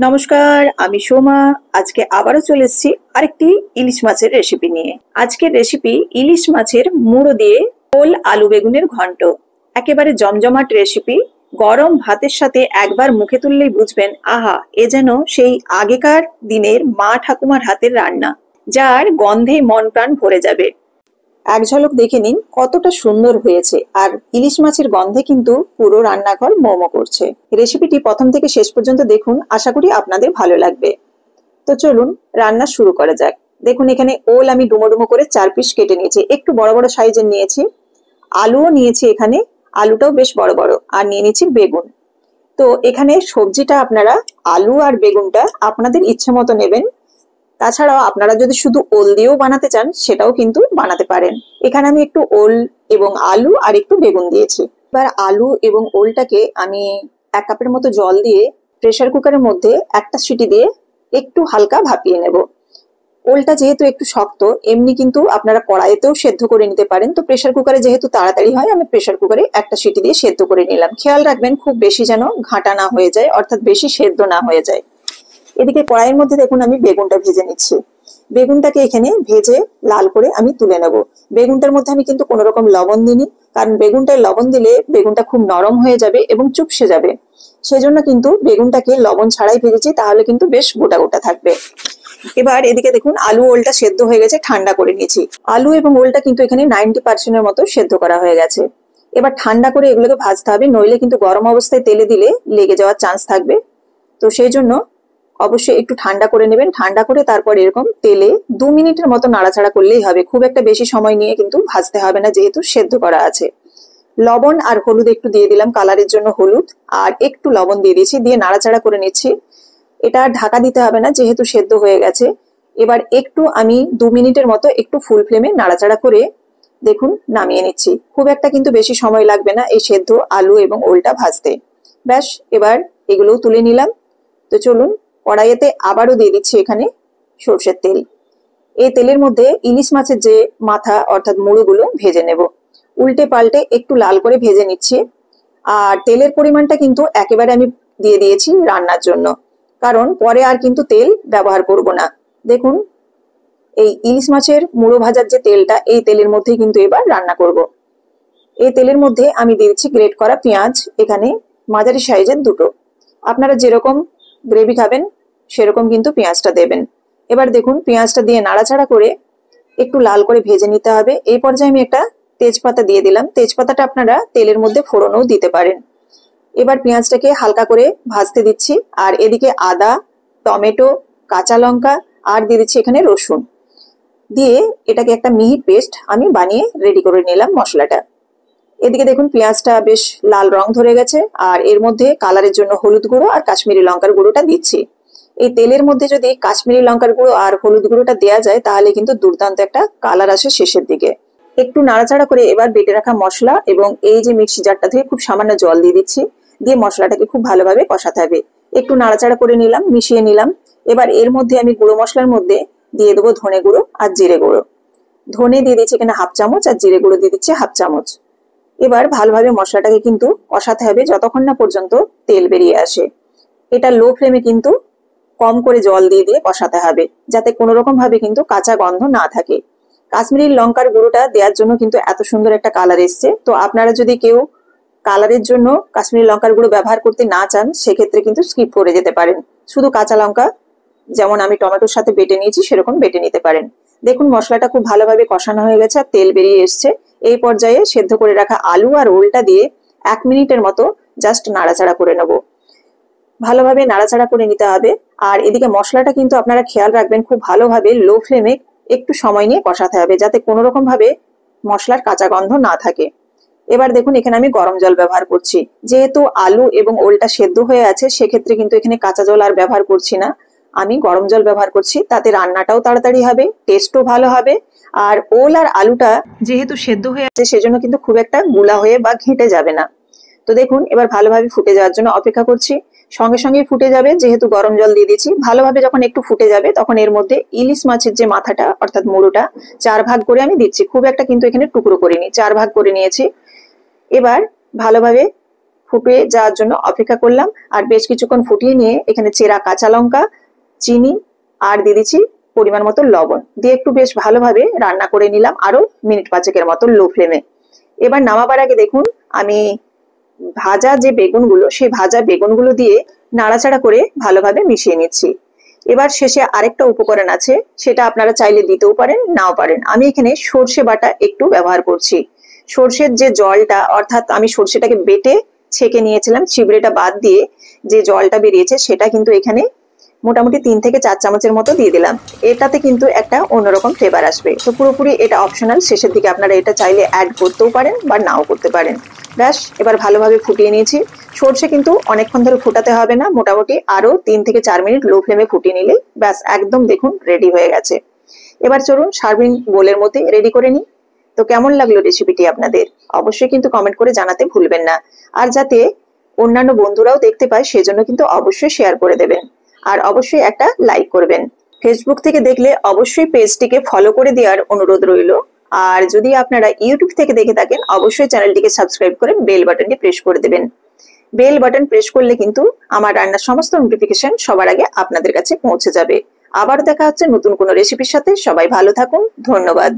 নমস্কার, আমি সোমা। আজকে আবারও চলে এসেছি আরেকটি ইলিশ মাছের রেসিপি নিয়ে। আজকের রেসিপি ইলিশ মাছের মুড়ো দিয়ে ওল আলু বেগুনের ঘন্ট। একেবারে জমজমাট রেসিপি। গরম ভাতের সাথে একবার মুখে তুললেই বুঝবেন, আহা, এ যেন সেই আগেকার দিনের মা ঠাকুমার হাতের রান্না, যার গন্ধে মন প্রাণ ভরে যাবে। এক ঝলক দেখে নিন কতটা সুন্দর হয়েছে, আর ইলিশ মাছের গন্ধে কিন্তু পুরো রান্নাঘর মোমো করছে। রেসিপিটি প্রথম থেকে শেষ পর্যন্ত দেখুন, আশা করি আপনাদের ভালো লাগবে। তো চলুন রান্না শুরু করা যাক। দেখুন, এখানে ওল আমি ডুমো ডুমো করে 4 পিস কেটে নিয়েছি, একটু বড় বড় সাইজের নিয়েছি। আলুও নিয়েছি, এখানে আলুটাও বেশ বড় বড়। আর নিয়ে নিয়েছি বেগুন। তো এখানে সবজিটা আপনারা আলু আর বেগুনটা আপনাদের ইচ্ছে মতো নেবেন। তাছাড়াও আপনারা যদি শুধু ওল দিয়েও বানাতে চান সেটাও কিন্তু বানাতে পারেন। এখানে আমি একটু ওল এবং আলু আর একটু বেগুন দিয়েছি। এবার আলু এবং ওলটাকে আমি 1 কাপের মতো জল দিয়ে প্রেসার কুকারের মধ্যে একটা সিটি দিয়ে একটু হালকা ভাপিয়ে নেব। ওলটা যেহেতু একটু শক্ত, এমনি কিন্তু আপনারা কড়াইতেও সেদ্ধ করে নিতে পারেন। তো প্রেসার কুকারে যেহেতু তাড়াতাড়ি হয়, আমি প্রেসার কুকারে একটা সিটি দিয়ে সেদ্ধ করে নিলাম। খেয়াল রাখবেন খুব বেশি যেন ঘাঁটা না হয়ে যায়, অর্থাৎ বেশি সেদ্ধ না হয়ে যায়। এদিকে কড়াইয়ের মধ্যে দেখুন আমি বেগুনটা ভেজে নিচ্ছি। বেগুনটাকে এখানে ভেজে লাল করে আমি তুলে নেব। বেগুনটার মধ্যে আমি কিন্তু কোনো রকম লবণ দিইনি, কারণ বেগুনটায় লবণ দিলে বেগুনটা খুব নরম হয়ে যাবে এবং চুপসে যাবে। সেজন্য কিন্তু বেগুনটাকে লবণ ছাড়াই ভেজেছি, তাহলে কিন্তু বেশ গোটা গোটা থাকবে। এবার এদিকে দেখুন আলু ওলটা সেদ্ধ হয়ে গেছে, ঠান্ডা করে নিয়েছি। আলু এবং ওলটা কিন্তু এখানে 90% মতো সেদ্ধ করা হয়ে গেছে। এবার ঠান্ডা করে এগুলোকে ভাজতে হবে, নইলে কিন্তু গরম অবস্থায় তেলে দিলে লেগে যাওয়ার চান্স থাকবে। তো সেই জন্য অবশ্যই একটু ঠান্ডা করে নেবেন। ঠান্ডা করে তারপর এরকম তেলে 2 মিনিটের মতো নাড়াচাড়া করলেই হবে। খুব একটা বেশি সময় নিয়ে কিন্তু ভাজতে হবে না, যেহেতু সেদ্ধ করা আছে। লবণ আর হলুদ একটু দিয়ে দিলাম, কালারের জন্য হলুদ আর একটু লবণ দিয়ে দিয়েছি, দিয়ে নাড়াচাড়া করে নিচ্ছি। এটা ঢাকা দিতে হবে না, যেহেতু সেদ্ধ হয়ে গেছে। এবার একটু আমি 2 মিনিটের মতো একটু ফুল ফ্লেমে নাড়াচাড়া করে দেখুন নামিয়ে নিচ্ছি। খুব একটা কিন্তু বেশি সময় লাগবে না এই সেদ্ধ আলু এবং ওলটা ভাজতে। ব্যাস, এবার এগুলোও তুলে নিলাম। তো চলুন কড়াইতে আবারও দিয়ে দিচ্ছি এখানে সর্ষের তেল। এই তেলের মধ্যে ইলিশ মাছের যে মাথা অর্থাৎ মুড়োগুলো ভেজে নেব। উল্টে পাল্টে একটু লাল করে ভেজে নিচ্ছি। আর তেলের পরিমাণটা কিন্তু একেবারে আমি দিয়ে দিয়েছি রান্নার জন্য, কারণ পরে আর কিন্তু তেল ব্যবহার করব না। দেখুন, এই ইলিশ মাছের মুড়ো ভাজার যে তেলটা, এই তেলের মধ্যেই কিন্তু এবার রান্না করব। এই তেলের মধ্যে আমি দিয়ে দিচ্ছি গ্রেট করা পেঁয়াজ, এখানে মাঝারি সাইজের 2টো। আপনারা যেরকম গ্রেভি খাবেন সেরকম কিন্তু পেঁয়াজটা দেবেন। এবার দেখুন পেঁয়াজটা দিয়ে নাড়াচাড়া করে একটু লাল করে ভেজে নিতে হবে। এই পর্যায়ে আমি একটা তেজপাতা দিয়ে দিলাম। তেজপাতাটা আপনারা তেলের মধ্যে ফোড়নও দিতে পারেন। এবার পেঁয়াজটাকে হালকা করে ভাজতে দিচ্ছি। আর এদিকে আদা, টমেটো, কাঁচা লঙ্কা আর দিয়ে দিচ্ছি এখানে রসুন, দিয়ে এটাকে একটা মিহি পেস্ট আমি বানিয়ে রেডি করে নিলাম মশলাটা। এদিকে দেখুন পেঁয়াজটা বেশ লাল রং ধরে গেছে, আর এর মধ্যে কালারের জন্য হলুদ গুঁড়ো আর কাশ্মীরি লঙ্কার গুঁড়োটা দিচ্ছি। এই তেলের মধ্যে যদি কাশ্মীরি লঙ্কার গুঁড়ো আর হলুদ গুঁড়োটা দেওয়া যায়, তাহলে কিন্তু দুর্দান্ত একটা কালার আসে শেষের দিকে। একটু নাড়াচাড়া করে এবার বেটে রাখা মশলা এবং এই যে মিক্সি জারটা থেকে খুব সামান্য জল দিয়ে দিচ্ছি, দিয়ে মশলাটাকে খুব ভালোভাবে কষাতে হবে। একটু নাড়াচাড়া করে নিলাম, মিশিয়ে নিলাম। এবার এর মধ্যে আমি গুঁড়ো মশলার মধ্যে দিয়ে দেবো ধনে গুঁড়ো আর জিরে গুঁড়ো। ধনে দিয়ে দিচ্ছি এখানে 1/2 চামচ, আর জিরে গুঁড়ো দিয়ে দিচ্ছি 1/2 চামচ। এবার ভালোভাবে মশলাটাকে কিন্তু কষাতে হবে যতক্ষণ না পর্যন্ত তেল বেরিয়ে আসে। এটা লো ফ্লেমে কিন্তু কম করে জল দিয়ে দিয়ে কষাতে হবে, যাতে কোনো রকম ভাবে কিন্তু কাঁচা গন্ধ না থাকে। কাশ্মীরি লঙ্কার গুঁড়োটা দেওয়ার জন্য কিন্তু এত সুন্দর একটা কালার এসছে। তো আপনারা যদি কেউ কালারের জন্য কাশ্মীরি লঙ্কার গুঁড়ো ব্যবহার করতে না চান, সেক্ষেত্রে কিন্তু স্কিপ করে যেতে পারেন। শুধু কাঁচা লঙ্কা, যেমন আমি টমেটোর সাথে বেটে নিয়েছি সেরকম বেটে নিতে পারেন। দেখুন মশলাটা খুব ভালোভাবে কষানো হয়ে গেছে আর তেল বেরিয়ে এসছে। এই পর্যায়ে সেদ্ধ করে রাখা আলু আর ওলটা দিয়ে 1 মিনিটের মতো জাস্ট নাড়াচাড়া করে নেব। ভালোভাবে নাড়াচাড়া করে নিতে হবে। আর এদিকে মশলাটা কিন্তু আপনারা খেয়াল রাখবেন, খুব ভালোভাবে লো ফ্লেমে একটু সময় নিয়ে কষাতে হবে, যাতে কোনো রকম ভাবে মশলার কাঁচা গন্ধ না থাকে। এবার দেখুন এখানে আমি গরম জল ব্যবহার করছি। যেহেতু আলু এবং ওলটা সেদ্ধ হয়ে আছে, সেক্ষেত্রে কিন্তু এখানে কাঁচা জল আর ব্যবহার করছি না, আমি গরম জল ব্যবহার করছি। তাতে রান্নাটাও তাড়াতাড়ি হবে, টেস্টও ভালো হবে। আর ওল আর আলুটা যেহেতু সেদ্ধ হয়ে আছে, সেজন্য কিন্তু খুব একটা গুলা হয়ে বা ঘেঁটে যাবে না। তো দেখুন এবার ভালোভাবে ফুটে যাওয়ার জন্য অপেক্ষা করছি। সঙ্গে সঙ্গে ফুটে যাবে, যেহেতু গরম জল দিয়ে দিচ্ছি। ভালোভাবে যখন একটু ফুটে যাবে, তখন এর মধ্যে ইলিশ মাছের যে মাথাটা অর্থাৎ মুড়োটা 4 ভাগ করে আমি দিচ্ছি। খুব একটা কিন্তু এখানে টুকরো করিনি, 4 ভাগ করে নিয়েছি। এবার ভালোভাবে ফুটে যাওয়ার জন্য অপেক্ষা করলাম। আর বেশ কিছুক্ষণ ফুটিয়ে নিয়ে এখানে চেরা কাঁচা লঙ্কা, চিনি আর দিয়ে দিচ্ছি পরিমাণ মতো লবণ দিয়ে একটু বেশ ভালোভাবে রান্না করে নিলাম আরো মিনিট 5 মতো লো ফ্লেমে। এবার নামাবার আগে দেখুন আমি ভাজা যে বেগুনগুলো, সেই ভাজা বেগুনগুলো দিয়ে নাড়াচাড়া করে ভালোভাবে মিশিয়ে নিচ্ছি। এবার শেষে আরেকটা উপকরণ আছে, সেটা আপনারা চাইলে দিতেও পারেন, নাও পারেন। আমি এখানে সর্ষে বাটা একটু ব্যবহার করছি। সর্ষের যে জলটা, অর্থাৎ আমি সর্ষেটাকে বেটে ছেঁকে নিয়েছিলাম, চিবড়েটা বাদ দিয়ে যে জলটা বেরিয়েছে সেটা কিন্তু এখানে মোটামুটি 3 থেকে 4 চামচের মতো দিয়ে দিলাম। এটাতে কিন্তু একটা অন্যরকম ফ্লেভার আসবে। তো পুরোপুরি এটা অপশনাল, শেষের দিকে আপনারা এটা চাইলে অ্যাড করতেও পারেন বা নাও করতে পারেন। ব্যাস, এবার ভালোভাবে ফুটিয়ে নিয়েছি। সর্ষে কিন্তু অনেকক্ষণ ধরে ফোটাতে হবে না, মোটামুটি আরো 3 থেকে 4 মিনিট লো ফ্লেমে ফুটিয়ে নিলে ব্যাস একদম দেখুন রেডি হয়ে গেছে। এবার চলুন সার্ভিং বোলের মধ্যে রেডি করে নিই। তো কেমন লাগলো রেসিপিটি আপনাদের অবশ্যই কিন্তু কমেন্ট করে জানাতে ভুলবেন না। আর যাতে অন্যান্য বন্ধুরাও দেখতে পায় সেজন্য কিন্তু অবশ্যই শেয়ার করে দেবেন। আর অবশ্যই একটা লাইক করবেন। ফেসবুক থেকে দেখলে অবশ্যই পেজটিকে ফলো করে দেওয়ার অনুরোধ রইল। আর যদি আপনারা ইউটিউব থেকে দেখে থাকেন অবশ্যই চ্যানেলটিকে সাবস্ক্রাইব করে বেল বাটনটি প্রেস করে দেবেন। বেল বাটন প্রেস করলে কিন্তু আমার রান্নার সমস্ত নোটিফিকেশন সবার আগে আপনাদের কাছে পৌঁছে যাবে। আবার দেখা হচ্ছে নতুন কোনো রেসিপির সাথে। সবাই ভালো থাকুন, ধন্যবাদ।